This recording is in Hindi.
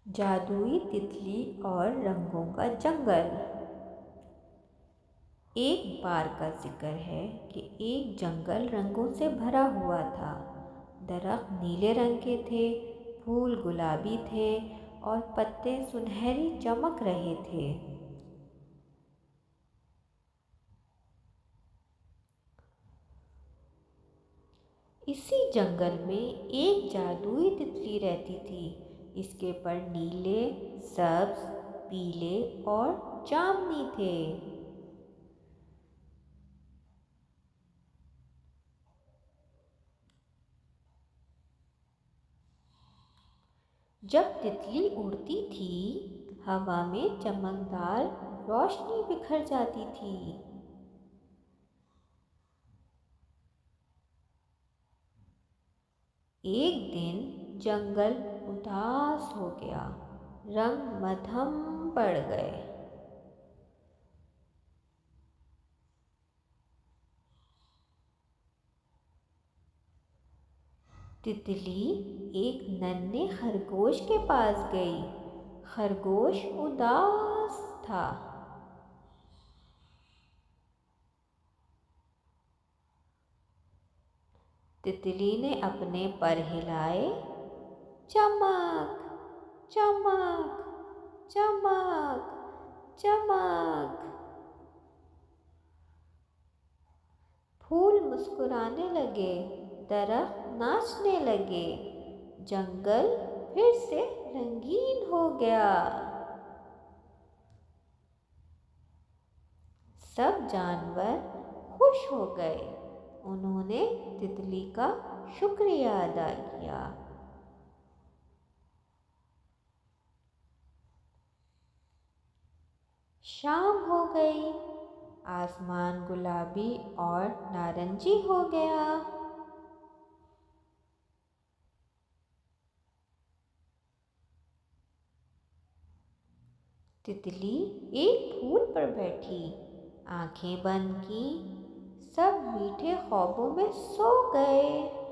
जादुई तितली और रंगों का जंगल। एक बार का जिक्र है कि एक जंगल रंगों से भरा हुआ था। दरख्त नीले रंग के थे, फूल गुलाबी थे और पत्ते सुनहरी चमक रहे थे। इसी जंगल में एक जादुई तितली रहती थी। इसके पर नीले, सब्ज, पीले और जामुनी थे। जब तितली उड़ती थी, हवा में चमकदार रोशनी बिखर जाती थी। एक दिन जंगल उदास हो गया, रंग मध्यम पड़ गए। तितली एक नन्हे खरगोश के पास गई। खरगोश उदास था। तितली ने अपने पर हिलाए, चमक चमक चमक चमक। फूल मुस्कुराने लगे, दरख्त नाचने लगे, जंगल फिर से रंगीन हो गया। सब जानवर खुश हो गए। उन्होंने तितली का शुक्रिया अदा किया। शाम हो गई, आसमान गुलाबी और नारंगी हो गया। तितली एक फूल पर बैठी, आंखें बंद की। सब मीठे ख्वाबों में सो गए।